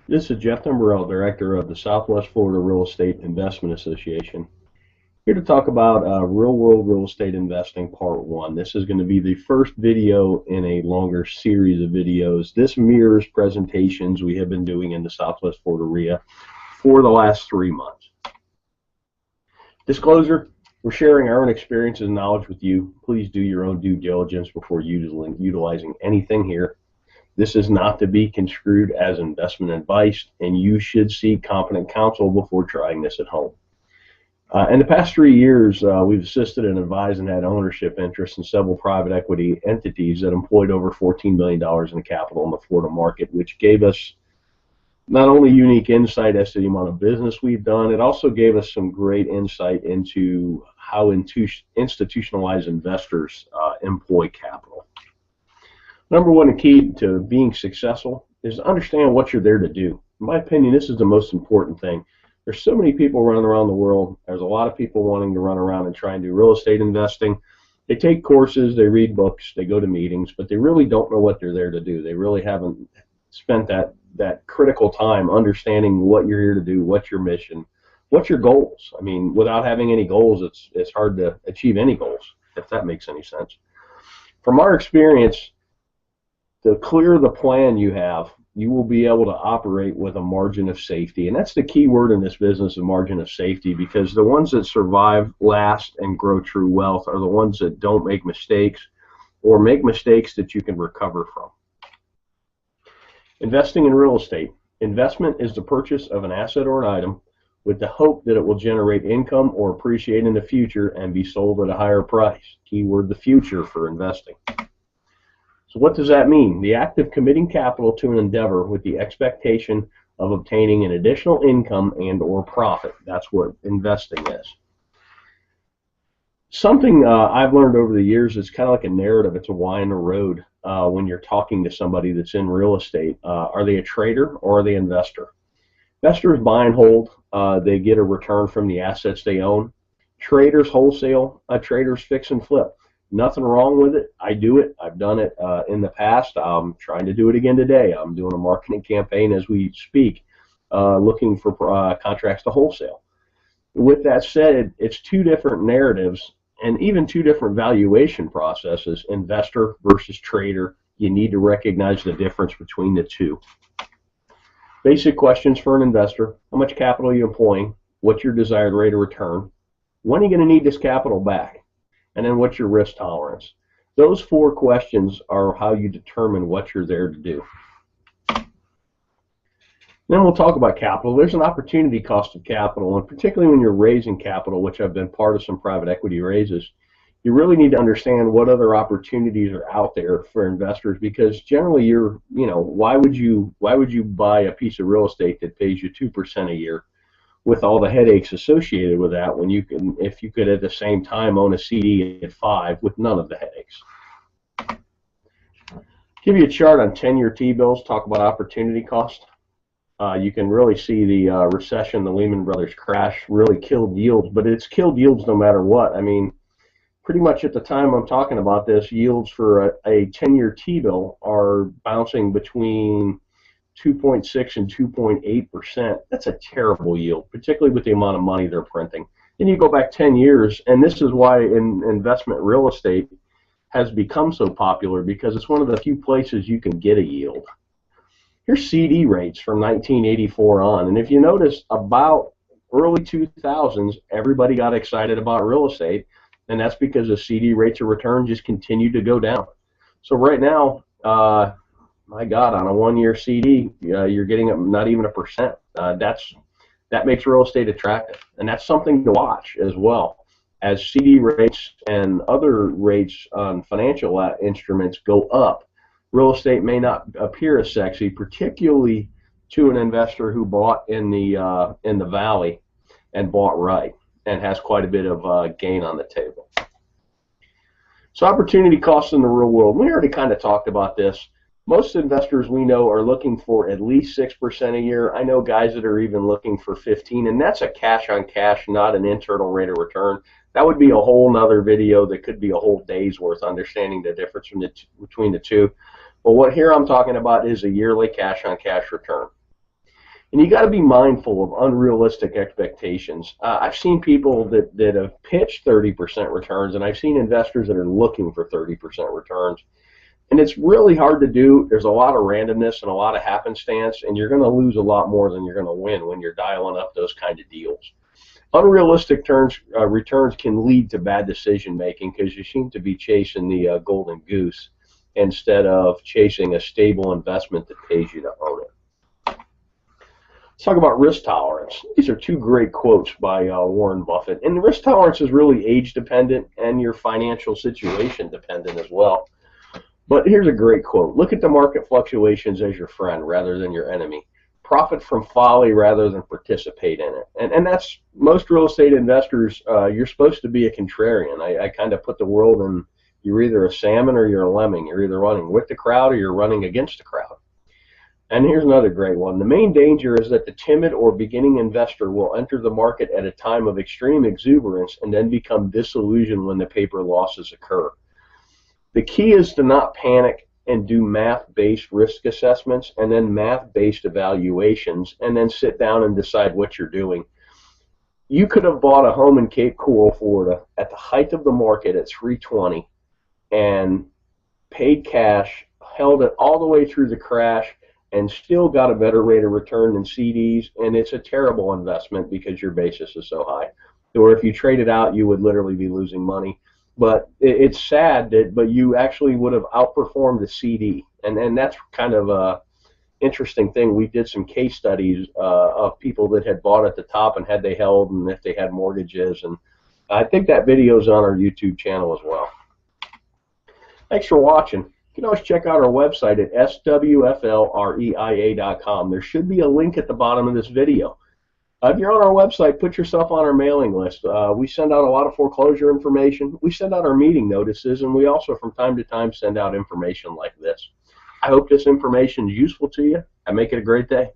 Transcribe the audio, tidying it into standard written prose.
This is Jeff Timberell, Director of the Southwest Florida Real Estate Investment Association. Here to talk about real-world real estate investing part 1. This is going to be the first video in a longer series of videos. This mirrors presentations we have been doing in the Southwest Florida REIA for the last 3 months. Disclosure, we're sharing our own experiences and knowledge with you. Please do your own due diligence before utilizing anything here. This is not to be construed as investment advice, and you should seek competent counsel before trying this at home. In the past 3 years, we've assisted and advised and had ownership interests in several private equity entities that employed over $14 million in capital in the Florida market, which gave us not only unique insight as to the amount of business we've done, it also gave us some great insight into how institutionalized investors employ capital. Number one, the key to being successful is to understand what you're there to do. In my opinion, this is the most important thing. There's so many people running around the world. There's a lot of people wanting to run around and try and do real estate investing. They take courses, they read books, they go to meetings, but they really don't know what they're there to do. They really haven't spent that critical time understanding what you're here to do, what's your mission, what's your goals. I mean, without having any goals, it's hard to achieve any goals, if that makes any sense. From our experience, the clearer the plan you have, you will be able to operate with a margin of safety. And that's the key word in this business, a margin of safety, because the ones that survive, last, and grow true wealth are the ones that don't make mistakes or make mistakes that you can recover from. Investing in real estate. Investment is the purchase of an asset or an item with the hope that it will generate income or appreciate in the future and be sold at a higher price. Keyword, the future for investing. So what does that mean? The act of committing capital to an endeavor with the expectation of obtaining an additional income and or profit. That's what investing is. Something I've learned over the years is kind of like a narrative. It's a why in the road when you're talking to somebody that's in real estate. Are they a trader or are they an investor? Investors buy and hold. They get a return from the assets they own. Traders wholesale. Traders fix and flip. Nothing wrong with it. I do it. I've done it in the past. I'm trying to do it again today. I'm doing a marketing campaign as we speak, looking for contracts to wholesale. With that said, it's two different narratives and even two different valuation processes, investor versus trader. You need to recognize the difference between the two. Basic questions for an investor. How much capital are you employing? What's your desired rate of return? When are you going to need this capital back? And then what's your risk tolerance? Those 4 questions are how you determine what you're there to do. Then we'll talk about capital. There's an opportunity cost of capital, and particularly when you're raising capital, which I've been part of some private equity raises, you really need to understand what other opportunities are out there for investors, because generally why would you buy a piece of real estate that pays you 2% a year with all the headaches associated with that, when you can, if you could at the same time own a CD at 5 with none of the headaches. Give you a chart on 10-year T-bills, talk about opportunity cost. You can really see the recession, the Lehman Brothers crash really killed yields, but it's killed yields no matter what. I mean, pretty much at the time I'm talking about this, yields for a 10-year T-bill are bouncing between 2.6 and 2.8%. That's a terrible yield, particularly with the amount of money they're printing. Then you go back 10 years, and this is why investment real estate has become so popular, because it's one of the few places you can get a yield. Here's CD rates from 1984 on, and if you notice, about early 2000s, everybody got excited about real estate, and that's because the CD rates of return just continued to go down. So right now, my God, on a 1-year CD, you're getting not even 1%. That makes real estate attractive, and that's something to watch as well. As CD rates and other rates on financial instruments go up, real estate may not appear as sexy, particularly to an investor who bought in the valley and bought right and has quite a bit of gain on the table. So opportunity costs in the real world. We already kind of talked about this. Most investors we know are looking for at least 6% a year. I know guys that are even looking for 15%, and that's a cash on cash, not an internal rate of return. That would be a whole nother video that could be a whole day's worth, understanding the difference between the two. But what here I'm talking about is a yearly cash-on-cash return. And you got to be mindful of unrealistic expectations. I've seen people that have pitched 30% returns, and I've seen investors that are looking for 30% returns. And it's really hard to do. There's a lot of randomness and a lot of happenstance, and you're going to lose a lot more than you're going to win when you're dialing up those kind of deals. Unrealistic returns can lead to bad decision making because you seem to be chasing the golden goose instead of chasing a stable investment that pays you to own it. Let's talk about risk tolerance. These are two great quotes by Warren Buffett. And risk tolerance is really age dependent and your financial situation dependent as well. But here's a great quote. Look at the market fluctuations as your friend rather than your enemy. Profit from folly rather than participate in it. And that's most real estate investors. You're supposed to be a contrarian. I kind of put the world in, you're either a salmon or you're a lemming. You're either running with the crowd or you're running against the crowd. And here's another great one. The main danger is that the timid or beginning investor will enter the market at a time of extreme exuberance and then become disillusioned when the paper losses occur. The key is to not panic and do math-based risk assessments and then math-based evaluations and then sit down and decide what you're doing. You could have bought a home in Cape Coral, Florida at the height of the market at $320 and paid cash, held it all the way through the crash, and still got a better rate of return than CDs, and it's a terrible investment because your basis is so high. Or if you trade it out, you would literally be losing money. But it's sad but you actually would have outperformed the CD, and that's kind of a interesting thing. We did some case studies of people that had bought at the top and had they held and if they had mortgages, and I think that video is on our YouTube channel as well. Thanks for watching. You can always check out our website at swflreia.com. There should be a link at the bottom of this video. If you're on our website, put yourself on our mailing list. We send out a lot of foreclosure information. We send out our meeting notices, and we also from time to time send out information like this. I hope this information is useful to you, and make it a great day.